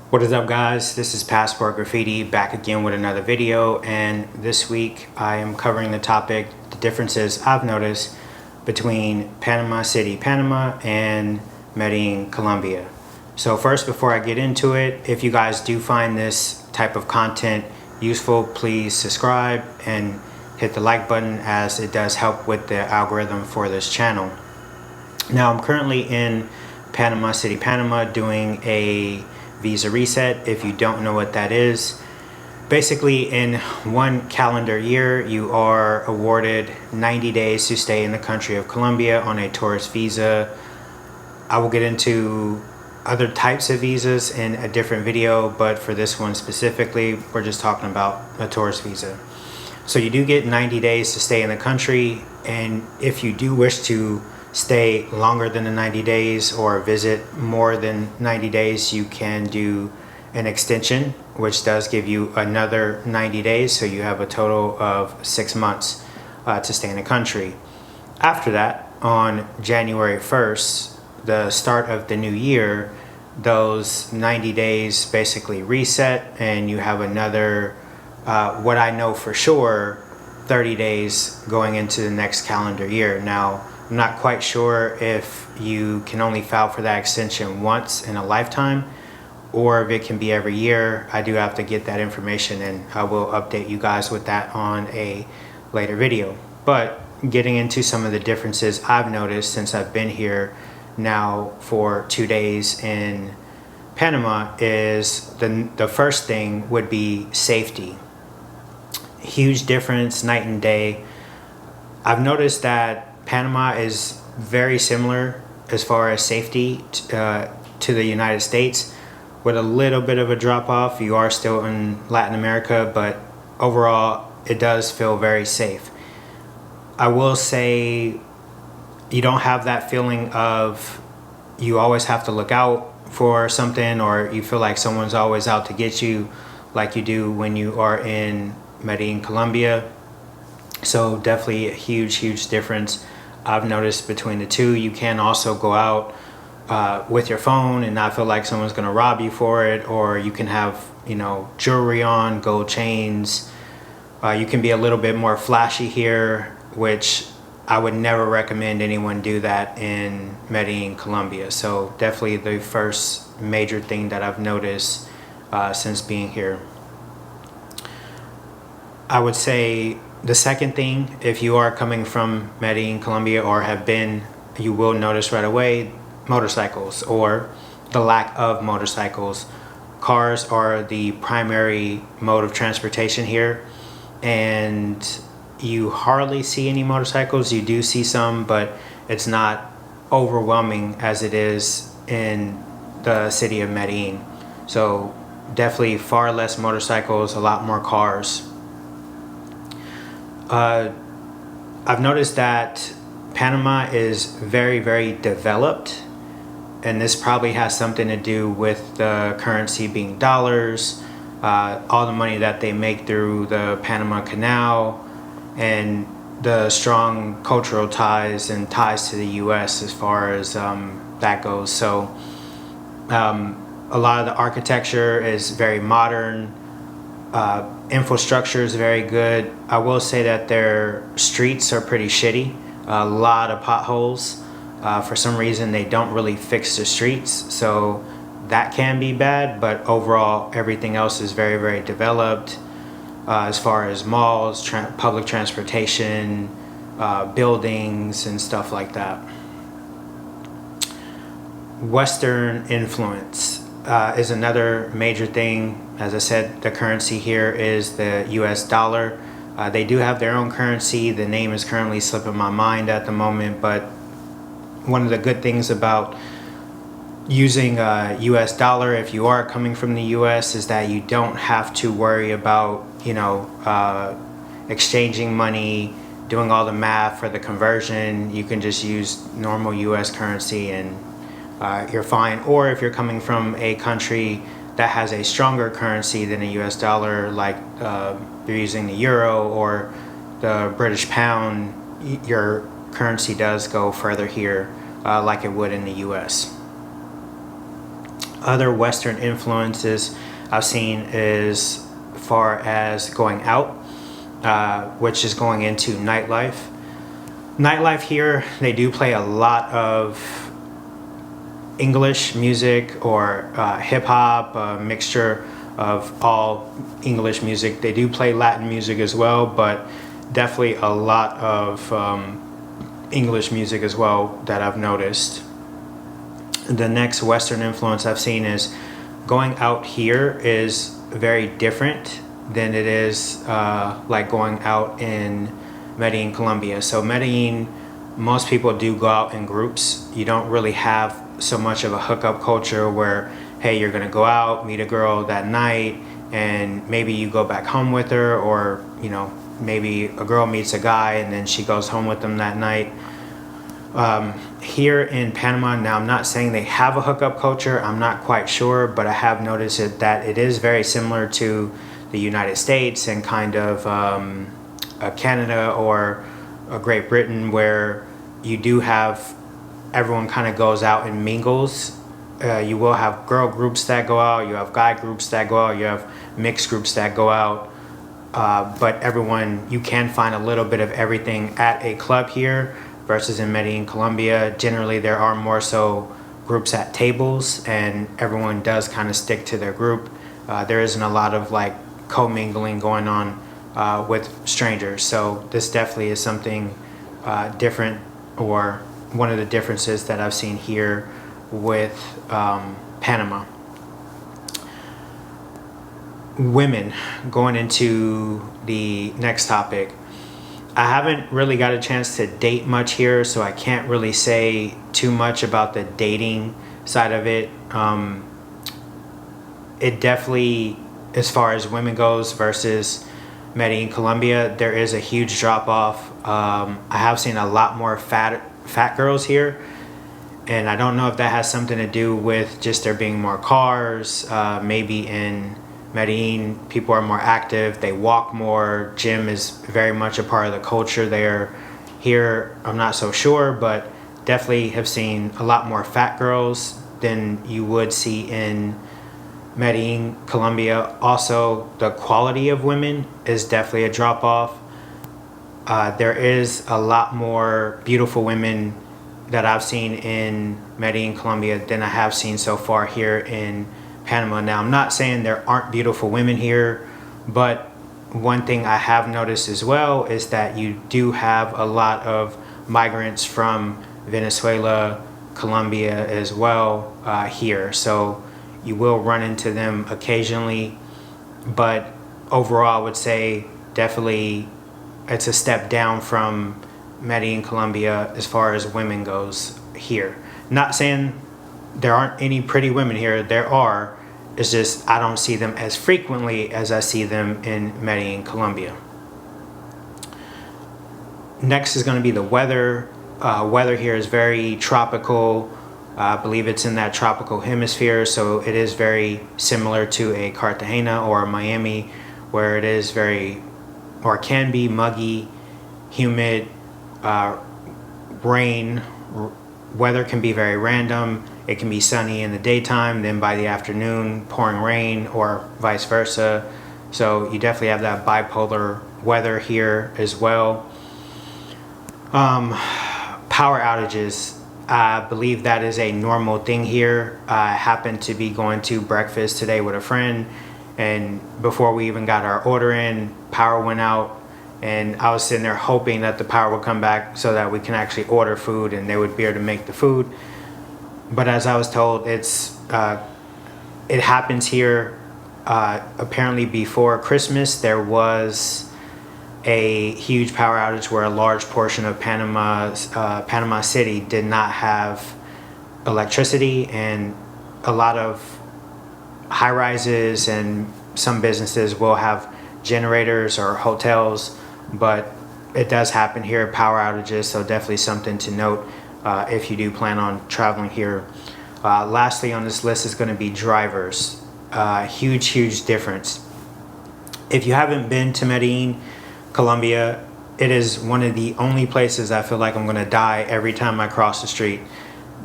What is up, guys? This is Passport Graffiti back again with another video, and this week I am covering the topic, the differences I've noticed between Panama City, Panama and Medellin, Colombia. So first, before I get into it, if you guys do find this type of content useful, please subscribe and hit the like button, as it does help with the algorithm for this channel. Now, I'm currently in Panama City, Panama, doing a visa reset. If you don't know what that is, basically in one calendar year you are awarded 90 days to stay in the country of Colombia on a tourist visa. I will get into other types of visas in a different video, but for this one specifically, we're just talking about a tourist visa. So you do get 90 days to stay in the country, and if you do wish to stay longer than the 90 days or visit more than 90 days, you can do an extension, which does give you another 90 days. So you have a total of 6 months to stay in the country. After that, on January 1st, the start of the new year, those 90 days basically reset, and you have another, what I know for sure, 30 days going into the next calendar year. Now, I'm not quite sure if you can only file for that extension once in a lifetime, or if it can be every year. I do have to get that information, and I will update you guys with that on a later video. But getting into some of the differences I've noticed since I've been here now for 2 days in Panama is the first thing would be safety. Huge difference, night and day. I've noticed that Panama is very similar as far as safety to the United States, with a little bit of a drop off. You are still in Latin America, but overall it does feel very safe. I will say you don't have that feeling of you always have to look out for something, or you feel like someone's always out to get you like you do when you are in Medellin, Colombia. So definitely a huge difference I've noticed between the two. You can also go out with your phone and not feel like someone's going to rob you for it, or you can have, jewelry on, gold chains. You can be a little bit more flashy here, which I would never recommend anyone do that in Medellin, Colombia. So definitely the first major thing that I've noticed since being here. I would say the second thing, if you are coming from Medellin, Colombia, or have been, you will notice right away motorcycles, or the lack of motorcycles. Cars are the primary mode of transportation here, and you hardly see any motorcycles. You do see some, but it's not overwhelming as it is in the city of Medellin. So definitely far less motorcycles, a lot more cars. I've noticed that Panama is very developed, and this probably has something to do with the currency being dollars, all the money that they make through the Panama Canal, and the strong cultural ties and ties to the US as far as that goes. So a lot of the architecture is very modern. Infrastructure is very good. I will say that their streets are pretty shitty. A lot of potholes. For some reason, they don't really fix the streets, so that can be bad. But overall, everything else is very developed. As far as malls, public transportation, buildings, and stuff like that. Western influence is another major thing. As I said, the currency here is the US dollar. They do have their own currency. The name is currently slipping my mind at the moment, but one of the good things about using a US dollar, if you are coming from the US, is that you don't have to worry about, exchanging money, doing all the math for the conversion. You can just use normal US currency and you're fine. Or if you're coming from a country that has a stronger currency than a US dollar, like you're using the euro or the British pound, your currency does go further here like it would in the US. Other Western influences I've seen is far as going out, which is going into nightlife. Nightlife here, they do play a lot of English music or hip hop, a mixture of all English music. They do play Latin music as well, but definitely a lot of English music as well that I've noticed. The next Western influence I've seen is going out here is very different than it is like going out in Medellin, Colombia. So Medellin, most people do go out in groups. You don't really have so much of a hookup culture where, hey, you're gonna go out, meet a girl that night, and maybe you go back home with her, or maybe a girl meets a guy and then she goes home with them that night. Here in Panama, now I'm not saying they have a hookup culture, I'm not quite sure, but I have noticed that it is very similar to the United States and kind of Canada or Great Britain, where you do have everyone kind of goes out and mingles. You will have girl groups that go out, you have guy groups that go out, you have mixed groups that go out. But everyone, you can find a little bit of everything at a club here versus in Medellin, Colombia. Generally, there are more so groups at tables, and everyone does kind of stick to their group. There isn't a lot of like commingling going on with strangers. So this definitely is something different, or one of the differences that I've seen here with Panama. Women, going into the next topic. I haven't really got a chance to date much here, so I can't really say too much about the dating side of it. It definitely, as far as women goes versus Medellin, Colombia, there is a huge drop off. I have seen a lot more fat girls here, and I don't know if that has something to do with just there being more cars. Maybe in Medellin, people are more active, they walk more, gym is very much a part of the culture there. Here, I'm not so sure, but definitely have seen a lot more fat girls than you would see in Medellin, Colombia. Also, the quality of women is definitely a drop off. There is a lot more beautiful women that I've seen in Medellin, Colombia than I have seen so far here in Panama. Now, I'm not saying there aren't beautiful women here, but one thing I have noticed as well is that you do have a lot of migrants from Venezuela, Colombia as well here. So you will run into them occasionally, but overall I would say definitely it's a step down from Medellin, Colombia as far as women goes here. Not saying there aren't any pretty women here, there are. It's just I don't see them as frequently as I see them in Medellin, Colombia. Next is going to be the weather. Weather here is very tropical. I believe it's in that tropical hemisphere, so it is very similar to a Cartagena or a Miami, where it is very, or can be muggy, humid, rain. Weather can be very random. It can be sunny in the daytime, then by the afternoon pouring rain, or vice versa. So you definitely have that bipolar weather here as well. Power outages, I believe that is a normal thing here. I happened to be going to breakfast today with a friend, and before we even got our order in, power went out, and I was sitting there hoping that the power would come back so that we can actually order food and they would be able to make the food. But as I was told, it happens here. Apparently before Christmas, there was a huge power outage where a large portion of Panama City did not have electricity, and a lot of high rises and some businesses will have generators or hotels, but it does happen here, power outages, so definitely something to note if you do plan on traveling here. Lastly on this list is going to be drivers. Huge difference. If you haven't been to Medellin, Colombia, it is one of the only places I feel like I'm going to die every time I cross the street.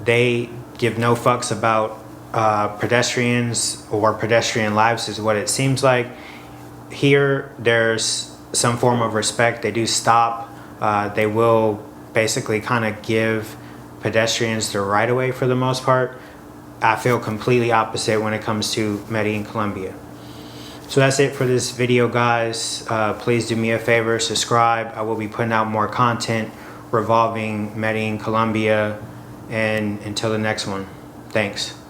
They give no fucks about pedestrians or pedestrian lives is what it seems like. Here, there's some form of respect. They do stop. They will basically kind of give pedestrians the right of way for the most part. I feel completely opposite when it comes to Medellin, Colombia. So that's it for this video, guys. Please do me a favor, subscribe. I will be putting out more content revolving Medellin, Colombia. And until the next one, thanks.